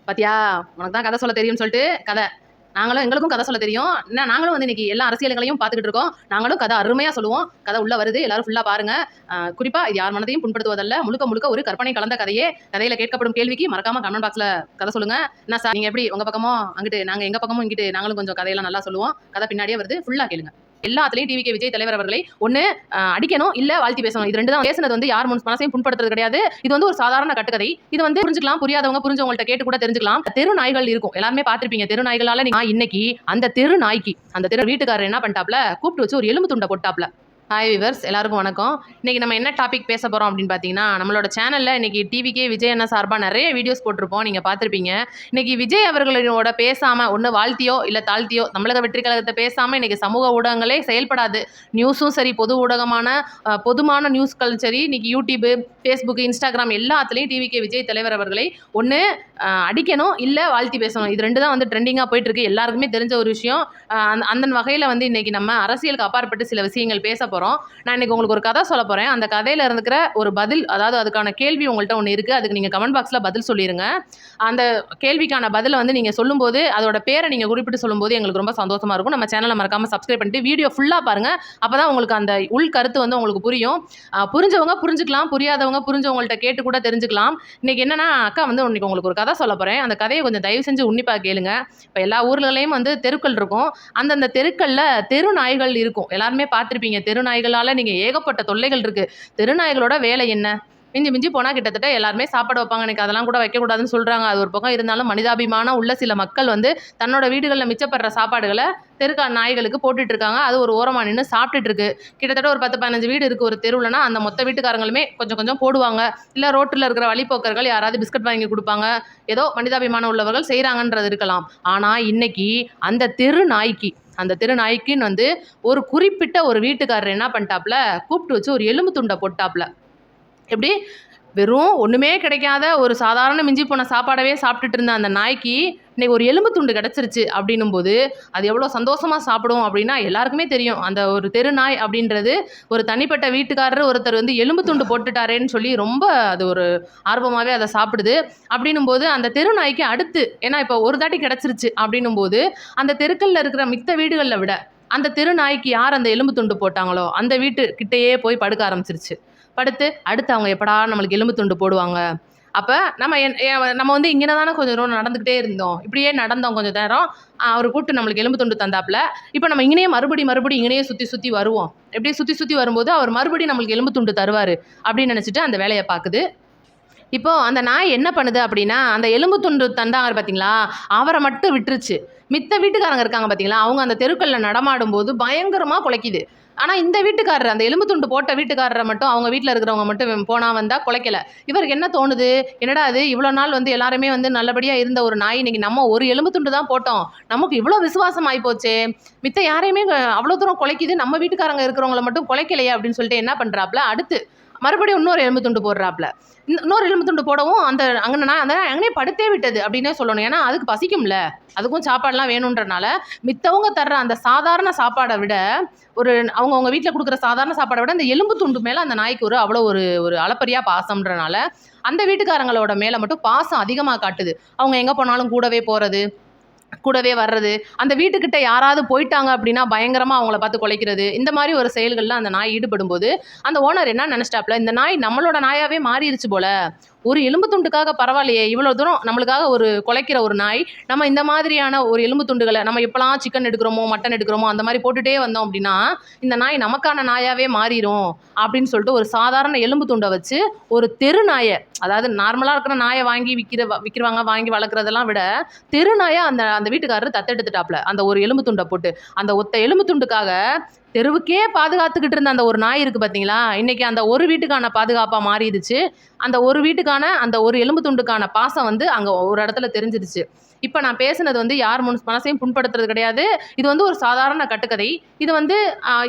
பாத்தியா, உனக்கு தான் கதை சொல்ல தெரியும்னு சொல்லிட்டு கதை. எங்களுக்கும் கதை சொல்ல தெரியும். நாங்களும் வந்து இன்னைக்கு எல்லா அரசியல்களையும் பார்த்துக்கிட்டு இருக்கோம். நாங்களும் கதை அருமையா சொல்லுவோம். கதை உள்ள வருது, எல்லாரும் ஃபுல்லா பாருங்க. குறிப்பா இது யார் மனதையும் புண்படுத்துவதல்ல, முழுக்க முழுக்க ஒரு கற்பனை கலந்த கதையே. கதையில கேட்கப்படும் கேள்விக்கு மறக்காம கமெண்ட் பாக்ஸ்ல கதை சொல்லுங்க. என்ன சார் நீங்க எப்படி உங்க பக்கமும் அங்கிட்டு, நாங்க எங்க பக்கமும் இங்கிட்டு, நாங்களும் கொஞ்சம் கதையெல்லாம் நல்லா சொல்லுவோம். கதை பின்னாடியே வருது, ஃபுல்லா கேளுங்க. எல்லாத்துலயும் டிவிகே விஜய் தலைவர் அவர்களை ஒண்ணு அடிக்கணும், இல்ல வாழ்த்தி பேசணும். இது ரெண்டு தான். பேசுனது வந்து யார் மனசையும் புண்படுத்துறது கிடையாது. இது வந்து ஒரு சாதாரண கட்டுக்கதை. இது வந்து புரிஞ்சுக்கலாம், புரியாதவங்க புரிஞ்சவங்கள்ட்ட கேட்டு கூட தெரிஞ்சுக்கலாம். தெரு நாய்கள் இருக்கும், எல்லாருமே பார்த்திருப்பீங்க. தெரு நாய்களால இன்னைக்கு அந்த தெரு நாய்க்கு அந்த தெரு வீட்டுக்காரர் என்ன பண்ணிட்டாப்ல, கூப்பிட்டு வச்சு ஒரு எலும்பு துண்டை போட்டாப்ல. ஹாய் விவர்ஸ், எல்லாருக்கும் வணக்கம். இன்னைக்கு நம்ம என்ன டாபிக் பேச போறோம் அப்படின்னு பார்த்தீங்கன்னா, நம்மளோட சேனல்ல இன்னைக்கு டிவிகே விஜய் அண்ணா சார்பாக நிறைய வீடியோஸ் போட்டிருப்போம், நீங்க பார்த்துருப்பீங்க. இன்னைக்கு விஜய் அவர்களோட பேசாம ஒன்று வாழ்த்தியோ இல்லை தாழ்த்தியோ தமிழக வெற்றி கழகத்தை பேசாம இன்னைக்கு சமூக ஊடகங்களே செயல்படாது. நியூஸும் சரி, பொது ஊடகமான பொதுமான நியூஸ்கள் சரி, இன்னைக்கு யூடியூப், ஃபேஸ்புக், இன்ஸ்டாகிராம் எல்லாத்துலேயும் டிவிகே விஜய் தலைவர் அவர்களை ஒன்று அடிக்கணும், இல்லை வாழ்த்தி பேசணும். இது ரெண்டு தான் வந்து ட்ரெண்டிங்காக போயிட்டு இருக்கு, எல்லாருக்குமே தெரிஞ்ச ஒரு விஷயம். அந்த வகையில் வந்து இன்னைக்கு நம்ம அரசியலுக்கு அப்பாற்பட்டு சில விஷயங்கள் பேச போகிறோம். நான் இன்னைக்கு உங்களுக்கு ஒரு கதை சொல்ல போகிறேன். அந்த கதையில் இருக்கிற ஒரு பதில், அதாவது அதுக்கான கேள்வி உங்கள்கிட்ட ஒன்று இருக்குது. அதுக்கு நீங்கள் கமெண்ட் பாக்ஸில் பதில் சொல்லிடுங்க. அந்த கேள்விக்கான பதிலை வந்து நீங்கள் சொல்லும்போது அதோட பேரை நீங்கள் குறிப்பிட்டு சொல்லும்போது எங்களுக்கு ரொம்ப சந்தோஷமாக இருக்கும். நம்ம சேனலை மறக்காமல் சப்ஸ்கிரைப் பண்ணிட்டு வீடியோ ஃபுல்லாக பாருங்கள். அப்போ தான் உங்களுக்கு அந்த உள் கருத்து வந்து உங்களுக்கு புரியும். புரிஞ்சவங்க புரிஞ்சுக்கலாம், புரியாதவங்க புரிஞ்சவங்கள்ட்ட கேட்டு கூட தெரிஞ்சுக்கலாம். இன்னைக்கு என்னன்னா, அக்கா வந்து இன்னைக்கு உங்களுக்கு ஒரு கதை சொல்ல போகிறேன். அந்த கதையை கொஞ்சம் தயவு செஞ்சு உன்னிப்பாக கேளுங்க. இப்போ எல்லா ஊர்லலையும் வந்து தெருக்கள் இருக்கும். அந்தந்த தெருக்களில் தெரு நாய்கள் இருக்கும். எல்லாருமே பார்த்துருப்பீங்க. தெரு நாய்களால் நீங்கள் ஏகப்பட்ட தொல்லைகள் இருக்குது. தெரு நாய்களோட வேலை என்ன? மிஞ்சி மிஞ்சி போனால் கிட்டத்தட்ட எல்லாருமே சாப்பாடு வைப்பாங்க. எனக்கு அதெல்லாம் கூட வைக்கக்கூடாதுன்னு சொல்கிறாங்க. அது ஒரு பக்கம் இருந்தாலும் மனிதாபிமானம் உள்ள சில மக்கள் வந்து தன்னோட வீடுகளில் மிச்சப்படுற சாப்பாடுகளை தெருக்கா நாய்களுக்கு போட்டுட்டு இருக்காங்க. அது ஒரு ஓரமாக நின்று சாப்பிட்டுட்டு இருக்கு. கிட்டத்தட்ட ஒரு 10-15 வீடு இருக்குது ஒரு தெருவுலனா, அந்த மொத்த வீட்டுக்காரங்களுமே கொஞ்சம் கொஞ்சம் போடுவாங்க. இல்லை ரோட்டில் இருக்கிற வழிப்போக்கர்கள் யாராவது பிஸ்கட் வாங்கி கொடுப்பாங்க. ஏதோ மனிதாபிமானம் உள்ளவர்கள் செய்கிறாங்கன்றது இருக்கலாம். ஆனால் இன்னைக்கு அந்த தெரு நாய்க்குன்னு வந்து ஒரு குறிப்பிட்ட ஒரு வீட்டுக்காரர் என்ன பண்ணிட்டாப்ல, கூப்பிட்டு வச்சு ஒரு எலும்பு துண்டை போட்டாப்ல. எப்படி வெறும் ஒன்றுமே கிடைக்காத ஒரு சாதாரண மிஞ்சி போன சாப்பாடவே சாப்பிட்டுட்டு இருந்த அந்த நாய்க்கு இன்னைக்கு ஒரு எலும்பு துண்டு கிடச்சிருச்சு அப்படின்னும் போது அது எவ்வளோ சந்தோஷமாக சாப்பிடும் அப்படின்னா எல்லாருக்குமே தெரியும். அந்த ஒரு தெரு நாய் அப்படின்றது ஒரு தனிப்பட்ட வீட்டுக்காரர் ஒருத்தர் வந்து எலும்பு துண்டு போட்டுட்டாரேன்னு சொல்லி ரொம்ப அது ஒரு ஆர்வமாகவே அதை சாப்பிடுது. அப்படின்னும் போது அந்த தெரு நாய்க்கு அடுத்து, ஏன்னா இப்போ ஒரு தாட்டி கிடச்சிருச்சு அப்படின்னும் போது அந்த தெருக்களில் இருக்கிற மித்த வீடுகளில் விட அந்த தெரு நாய்க்கு யார் அந்த எலும்பு துண்டு போட்டாங்களோ அந்த வீட்டு கிட்டேயே போய் படுக்க ஆரம்பிச்சிருச்சு. படுத்து அடுத்து அவங்க எப்படா நம்மளுக்கு எலும்பு துண்டு போடுவாங்க. அப்போ நம்ம வந்து இங்கே தானே கொஞ்சம் தூரம் நடந்துக்கிட்டே இருந்தோம். இப்படியே நடந்தோம் கொஞ்சம் நேரம். அவர் கூப்பிட்டு நம்மளுக்கு எலும்பு துண்டு தந்தாப்புல. இப்போ நம்ம இங்கேயே மறுபடி இங்கேயே சுற்றி வருவோம். எப்படி சுற்றி வரும்போது அவர் மறுபடியும் நம்மளுக்கு எலும்பு துண்டு தருவார் அப்படின்னு நினச்சிட்டு அந்த வேலையை பார்க்குது. இப்போ அந்த நாய் என்ன பண்ணுது அப்படின்னா, அந்த எலும்பு துண்டு தந்தாங்க பார்த்தீங்களா, அவரை மட்டும் விட்டுருச்சு. மித்த வீட்டுக்காரங்க இருக்காங்க பார்த்தீங்களா, அவங்க அந்த தெருக்களில் நடமாடும் போது பயங்கரமாக குலைக்குது. ஆனால் இந்த வீட்டுக்காரர், அந்த எலும்பு துண்டு போட்ட வீட்டுக்காரரை மட்டும், அவங்க வீட்டில் இருக்கிறவங்க மட்டும் போனா வந்தா குலைக்கல. இவருக்கு என்ன தோணுது, என்னடா அது இவ்வளோ நாள் வந்து எல்லாருமே வந்து நல்லபடியாக இருந்த ஒரு நாய் இன்னைக்கு நம்ம ஒரு எலும்பு துண்டு தான் போட்டோம், நமக்கு இவ்வளோ விசுவாசம் ஆகிப்போச்சே, மித்த யாரையுமே அவ்வளோ தூரம் குலைக்குது, நம்ம வீட்டுக்காரங்க இருக்கிறவங்கள மட்டும் குலைக்கலையே அப்படின்னு சொல்லிட்டு என்ன பண்ணுறாப்புல, அடுத்து மறுபடியும் இன்னொரு எலும்பு துண்டு போடுறாப்புல. இன்னொரு எலும்பு துண்டு போடவும் அந்த அங்கனே படுத்தே விட்டது அப்படின்னே சொல்லணும். ஏன்னா அதுக்கு பசிக்கும்ல, அதுக்கும் சாப்பாடுலாம் வேணுன்றனால மித்தவங்க தர்ற அந்த சாதாரண சாப்பாடை விட, அவங்கவுங்க வீட்டில் கொடுக்குற சாதாரண சாப்பாடை விட அந்த எலும்பு துண்டு மேலே அந்த நாய்க்கு அவ்வளோ ஒரு அளப்பரியா பாசம்ன்றனால அந்த வீட்டுக்காரங்களோட மேலே மட்டும் பாசம் அதிகமாக காட்டுது. அவங்க எங்கே போனாலும் கூடவே போகிறது, கூடவே வர்றது, அந்த வீட்டுக்கிட்ட யாராவது போயிட்டாங்க அப்படின்னா பயங்கரமாக அவங்கள பார்த்து குலைக்கிறது, இந்த மாதிரி ஒரு செயல்களில் அந்த நாய் ஈடுபடும் போது அந்த ஓனர் என்ன நினச்சிட்டாப்ல, இந்த நாய் நம்மளோட நாயாவே மாறிடுச்சு போல, ஒரு எலும்பு துண்டுக்காக பரவாயில்லையே, இவ்வளோ தூரம் நம்மளுக்காக ஒரு குலைக்கிற ஒரு நாய், நம்ம இந்த மாதிரியான ஒரு எலும்பு துண்டுகளை நம்ம எப்போலாம் சிக்கன் எடுக்கிறோமோ மட்டன் எடுக்கிறோமோ அந்த மாதிரி போட்டுகிட்டே வந்தோம் அப்படின்னா இந்த நாய் நமக்கான நாயாவே மாறிடும் அப்படின்னு சொல்லிட்டு ஒரு சாதாரண எலும்பு துண்டை வச்சு ஒரு தெரு நாயை, அதாவது நார்மலாக இருக்கிற நாயை வாங்கி விற்கிறவாங்க வாங்கி வளர்க்குறதெல்லாம் விட தெரு நாயை அந்த வீட்டுக்காரர் தத்தெடுத்துட்டாப்ல. அந்த ஒரு எலும்பு துண்டை போட்டு அந்த ஒத்த எலும்பு துண்டுக்காக தெருவுக்கே பாதுகாத்துக்கிட்டு இருந்த அந்த ஒரு நாய் இருக்குது பார்த்தீங்களா, இன்றைக்கி அந்த ஒரு வீட்டுக்கான பாதுகாப்பாக மாறிடுச்சு. அந்த ஒரு வீட்டுக்கான அந்த ஒரு எலும்பு துண்டுக்கான பாசம் வந்து அங்கே ஒரு இடத்துல தெரிஞ்சிருச்சு. இப்போ நான் பேசுனது வந்து யார் மனசையும் புண்படுத்துறது கிடையாது. இது வந்து ஒரு சாதாரண கட்டுக்கதை. இது வந்து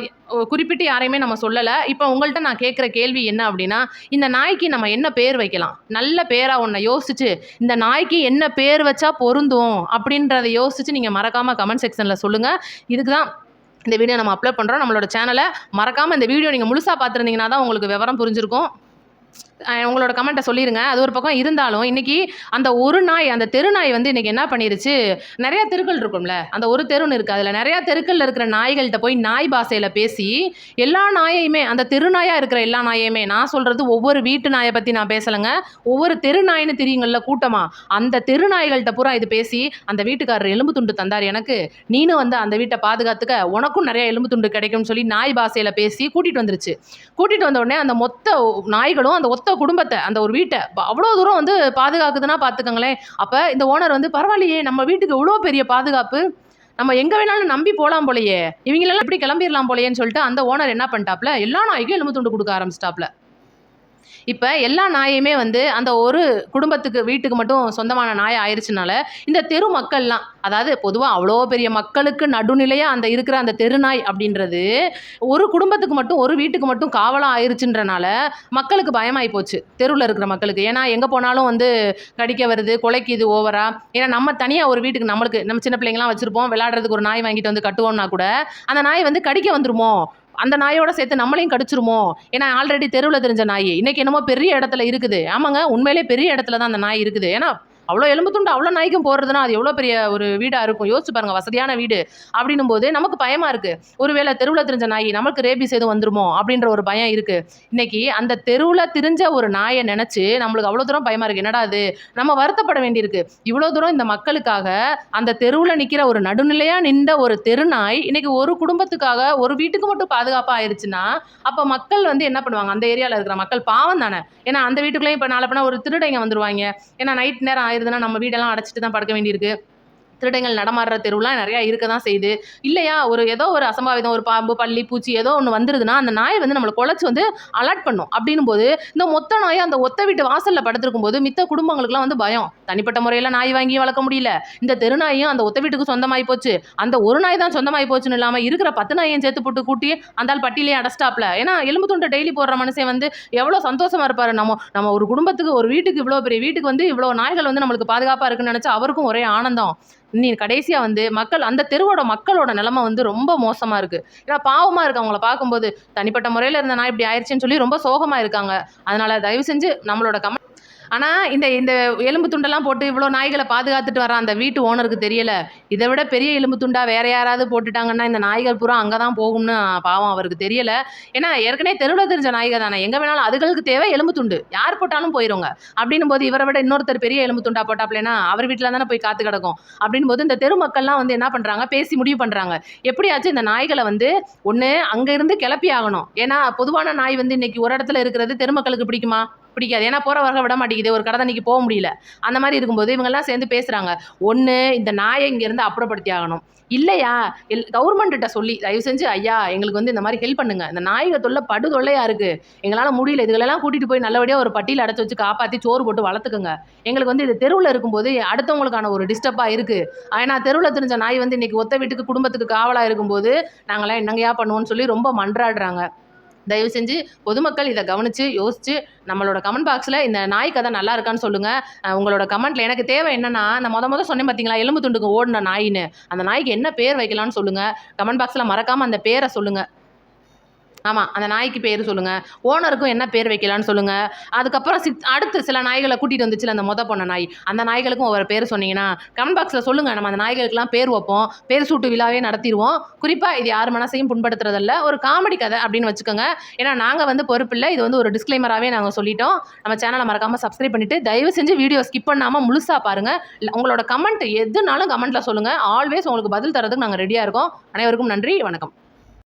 குறிப்பிட்டு யாரையுமே நம்ம சொல்லலை. இப்போ உங்கள்கிட்ட நான் கேட்குற கேள்வி என்ன அப்படின்னா, இந்த நாய்க்கு நம்ம என்ன பேர் வைக்கலாம், நல்ல பேராக ஒன்றை யோசிச்சு இந்த நாய்க்கு என்ன பேர் வச்சா பொருந்தும் அப்படின்றத யோசிச்சு நீங்கள் மறக்காமல் கமெண்ட் செக்ஷனில் சொல்லுங்கள். இதுக்கு தான் இந்த வீடியோ நம்ம அப்லோட் பண்ணுறோம். நம்மளோட சேனலை மறக்காமல் இந்த வீடியோ நீங்கள் முழுசாக பார்த்துருந்தீங்கன்னா தான் உங்களுக்கு விவரம் புரிஞ்சிருக்கும். உங்களோட கமெண்ட்டை சொல்லிருங்க. அது ஒரு பக்கம் இருந்தாலும், இன்னைக்கு அந்த ஒரு நாய், அந்த தெரு நாய் வந்து இன்னைக்கு என்ன பண்ணிருச்சு, நெறைய தெருக்கள் இருக்கும்ல. அந்த ஒரு தெருன்னு இருக்கு. அதுல நெறைய தெருக்கள்ல இருக்கிற நாய்கள்ட்ட போய் நாய் பாஷையில பேசி, எல்லா நாயையுமே, அந்த தெரு நாயா இருக்கிற எல்லா நாயையுமே, நான் சொல்றது ஒவ்வொரு வீட்டு நாய பத்தி நான் பேசலங்க. ஒவ்வொரு தெரு நாய்ன்னு திரியுங்கள்ல கூட்டமா, அந்த தெரு நாய்கள்ட்ட பூரா இது பேசி, அந்த வீட்டுக்காரர் எலும்பு துண்டு தந்தாரு எனக்கு. நீனும் வந்து அந்த வீட்ட பாதுகாத்துக்க, உனக்கும் நெறைய எலும்பு துண்டு கிடைக்கும்னு சொல்லி நாய் பாஷையில பேசி கூட்டிட்டு வந்துருச்சு. கூட்டிட்டு வந்த உடனே அந்த மொத்த நாய்களும் அந்த ஒத்த குடும்பத்தை, அந்த ஒரு வீட்டை அவ்வளோ தூரம் வந்து பாதுகாக்குதுன்னா பார்த்துக்கங்களேன். அப்போ இந்த ஓனர் வந்து பரவாயில்லையே, நம்ம வீட்டுக்கு இவ்வளோ பெரிய பாதுகாப்பு, நம்ம எங்க வேணாலும் நம்பி போலாம் போலயே, இவங்களெல்லாம் எப்படி கிளம்பிடலாம் போலயேன்னு சொல்லிட்டு அந்த ஓனர் என்ன பண்ணிட்டாப்ல, எல்லா நாய்க்கும் எலும்பு துண்டு கொடுக்க ஆரம்பிச்சிட்டாப்ல. இப்ப எல்லா நாயுமே வந்து அந்த ஒரு குடும்பத்துக்கு, வீட்டுக்கு மட்டும் சொந்தமான நாய் ஆயிருச்சுனால, இந்த தெரு மக்கள்லாம், அதாவது பொதுவா அவ்வளோ பெரிய மக்களுக்கு நடுநிலையா அந்த இருக்கிற அந்த தெரு நாய் அப்படின்றது, ஒரு குடும்பத்துக்கு மட்டும், ஒரு வீட்டுக்கு மட்டும் காவலா ஆயிருச்சுன்றனால, மக்களுக்கு பயமாயி போச்சு. தெருவுல இருக்கிற மக்களுக்கு. ஏன்னா, எங்க போனாலும் வந்து கடிக்க வருது, கொலைக்குது ஓவரா. ஏன்னா, நம்ம தனியா ஒரு வீட்டுக்கு நம்ம சின்ன பிள்ளைங்கலாம் வச்சிருப்போம். விளையாடுறதுக்கு ஒரு நாய் வாங்கிட்டு வந்து கட்டுவோம்னா கூட, அந்த நாய் வந்து கடிக்க வந்துருமோ? அந்த நாயோட சேர்த்து நம்மளையும் கடிச்சிருமோ? ஏன்னா ஆல்ரெடி தெருவுல திரிஞ்ச நாய். இன்னைக்கு என்னமோ பெரிய இடத்துல இருக்குது. ஆமாங்க, உண்மையிலேயே பெரிய இடத்துல தான் அந்த நாய் இருக்குது. ஏன்னா, அவ்வளோ எலும்பு துண்டு அவ்வளோ நாய்க்கும் போடுறதுன்னா, அது எவ்வளோ பெரிய ஒரு வீடா இருக்கும். யோசிச்சு பாருங்க, வசதியான வீடு. அப்படின்னும்போது நமக்கு பயமா இருக்கு. ஒருவேளை தெருவுல திரிஞ்ச நாய் நமக்கு ரேபீஸ் எதுவும் வந்துருமோ? அப்படின்ற ஒரு பயம் இருக்கு. இன்னைக்கு அந்த தெருவுல திரிஞ்ச ஒரு நாயை நினைச்சு நம்மளுக்கு அவ்வளோ தூரம் பயமா இருக்கு. என்னடா இது? நம்ம வருத்தப்பட வேண்டியிருக்கு. இவ்வளோ தூரம் இந்த மக்களுக்காக அந்த தெருவுல நிக்கிற ஒரு நடுநிலையா நின்ற ஒரு தெரு நாய், இன்னைக்கு ஒரு குடும்பத்துக்காக, ஒரு வீட்டுக்கு மட்டும் பாதுகாப்பா ஆயிருச்சுன்னா, அப்ப மக்கள் வந்து என்ன பண்ணுவாங்க? அந்த ஏரியால இருக்கிற மக்கள் பாவம் தானே. ஏன்னா அந்த வீட்டுக்குள்ளேயும் இப்ப நாளை பின்ன ஒரு திருடங்க வந்துருவாங்க. ஏன்னா நைட் நேரம் ஆயிருதுன்னா நம்ம வீடெல்லாம் அடைச்சிட்டு தான் படுக்க வேண்டியிருக்கு. திருடங்கள் நடமாடுற தெருவுலாம் நிறையா இருக்க தான் செய்யுது. இல்லையா, ஏதோ ஒரு அசம்பாவிதம், ஒரு பாம்பு, பல்லி, பூச்சி ஏதோ ஒண்ணு வந்துருதுன்னா, அந்த நாய் வந்து நம்மள கொலைச்சு வந்து அலர்ட் பண்ணும். அப்படின்னும்போது, இந்த மொத்த நாயும் அந்த ஒத்த வீட்டு வாசல்ல படுத்திருக்கும்போது, மித்த குடும்பங்களுக்குலாம் வந்து பயம். தனிப்பட்ட முறையில நாய் வாங்கி வளர்க்க முடியல. இந்த தெரு நாயும் அந்த ஒத்த வீட்டுக்கு சொந்தமாயி போச்சு. அந்த ஒரு நாய் தான் சொந்தமாயி போச்சுன்னு இல்லாம, இருக்கிற 10 நாயையும் சேர்த்து போட்டு கூட்டி, அந்த ஆள் பட்டியிலேயே அடைச்சிட்டாப்ல. ஏன்னா, எலும்பு துண்டை டெய்லி போடுற மனுஷன் வந்து எவ்வளோ சந்தோஷமா இருப்பாரு. நம்ம நம்ம ஒரு குடும்பத்துக்கு, ஒரு வீட்டுக்கு, இவ்வளோ பெரிய வீட்டுக்கு வந்து இவ்வளோ நாய்கள் வந்து நம்மளுக்கு பாதுகாப்பா இருக்குன்னு நினைச்சா அவருக்கும் ஒரே ஆனந்தம். நீ கடைசியா வந்து மக்கள், அந்த தெருவோட மக்களோட நிலைமை வந்து ரொம்ப மோசமா இருக்கு. ஏன்னா பாவமா இருக்கு அவங்கள பார்க்கும்போது. தனிப்பட்ட முறையில இருந்த நாய் இப்படி ஆயிடுச்சுன்னு சொல்லி ரொம்ப சோகமா இருக்காங்க. அதனால தயவு செஞ்சு நம்மளோட ஆனா இந்த இந்த எலும்பு துண்டெல்லாம் போட்டு இவ்வளோ நாய்களை பாதுகாத்துட்டு வர அந்த வீட்டு ஓனருக்கு தெரியல. இதை விட பெரிய எலும்பு துண்டா வேற யாராவது போட்டுட்டாங்கன்னா இந்த நாய்கள் பூரா அங்கே தான் போகும்னு பாவம் அவருக்கு தெரியல. ஏன்னா ஏற்கனவே தெருவில் தெரிஞ்ச நாய்கள் தானே, எங்கே வேணாலும் அதுகளுக்கு தேவை எலும்பு துண்டு, யார் போட்டாலும் போயிருங்க. அப்படின்னும் போது இவரை விட இன்னொருத்தர் பெரிய எலும்பு துண்டா போட்டாப்லனா அவர் வீட்டில் தானே போய் காத்து கிடக்கும். அப்படின்னும் போது இந்த தெரு மக்கள்லாம் வந்து என்ன பண்ணுறாங்க, பேசி முடிவு பண்ணுறாங்க, எப்படியாச்சும் இந்த நாய்களை வந்து ஒன்று அங்கேருந்து கிளப்பி ஆகணும். ஏன்னா பொதுவான நாய் வந்து இன்னைக்கு ஒரு இடத்துல இருக்கிறது தெருமக்களுக்கு பிடிக்குமா? பிடிக்காது. ஏன்னா போறவங்க விட மாட்டேங்குது. ஒரு கடை தண்ணிக்கு போக முடியல. அந்த மாதிரி இருக்கும்போது இவங்கெல்லாம் சேர்ந்து பேசுறாங்க. ஒண்ணு இந்த நாயை இங்கேருந்து அப்புறப்படுத்தி ஆகணும். இல்லையா, கவர்மெண்ட்ட சொல்லி தயவு செஞ்சு ஐயா எங்களுக்கு வந்து இந்த மாதிரி ஹெல்ப் பண்ணுங்க. இந்த நாய்கள் தொல்லை படு தொல்லையா இருக்கு. எங்களால முடியல. இதுகளெல்லாம் கூட்டிட்டு போய் நல்லபடியா ஒரு பட்டியில அடைச்சு வச்சு காப்பாத்தி சோறு போட்டு வளர்த்துக்குங்க. எங்களுக்கு வந்து இது தெருவுல இருக்கும்போது அடுத்தவங்களுக்கான ஒரு டிஸ்டர்பா இருக்கு. ஏன்னா தெருவுல திரிஞ்ச நாய் வந்து இன்னைக்கு ஒத்த வீட்டுக்கு, குடும்பத்துக்கு காவலா இருக்கும்போது நாங்களாம் என்னங்கயா பண்ணுவோம்னு சொல்லி ரொம்ப மன்றாடுறாங்க. தயவு செஞ்சு பொதுமக்கள் இதை கவனித்து யோசித்து நம்மளோட கமெண்ட் பாக்ஸில் இந்த நாய் கதை நல்லா இருக்கான்னு சொல்லுங்கள். உங்களோட கமெண்ட்டில் எனக்கு தேவை என்னென்னா, நான் மொதல் சொன்னேன் பார்த்தீங்களா, எலும்பு துண்டுக்கு ஓடின நாயின்னு, அந்த நாய்க்கு என்ன பேர் வைக்கலான்னு சொல்லுங்கள். கமெண்ட் பாக்ஸில் மறக்காமல் அந்த பேரை சொல்லுங்கள். ஆமாம், அந்த நாய்க்கு பேர் சொல்லுங்கள். ஓனருக்கும் என்ன பேர் வைக்கலான்னு சொல்லுங்கள். அதுக்கப்புறம் அடுத்து சில நாய்களை கூட்டிகிட்டு வந்துச்சுல அந்த பொண்ண நாய், அந்த நாய்களுக்கும் ஒவ்வொரு பேர் சொன்னீங்கன்னா கமெண்ட் பாக்ஸில் சொல்லுங்கள். நம்ம அந்த நாய்களுக்கெல்லாம் பேர் வைப்போம், பேர் சூட்டு விழாவே நடத்திடுவோம். குறிப்பாக இது யார் மனசையும் புண்படுத்துறதில்ல, ஒரு காமெடி கதை அப்படின்னு வச்சுக்கோங்க. ஏன்னா நாங்கள் வந்து பொறுப்பில்லை, இது வந்து ஒரு டிஸ்க்ளைமராகவே நாங்கள் சொல்லிட்டோம். நம்ம சேனலை மறக்காமல் சப்ஸ்கிரைப் பண்ணிவிட்டு தயவு செஞ்சு வீடியோ ஸ்கிப் பண்ணாமல் முழுசாக பாருங்கள். உங்களோட கமெண்ட் எதுனாலும் கமெண்ட்டில் சொல்லுங்கள். ஆல்வேஸ் உங்களுக்கு பதில் தரதுக்கு நாங்கள் ரெடியாக இருக்கோம். அனைவருக்கும் நன்றி, வணக்கம்.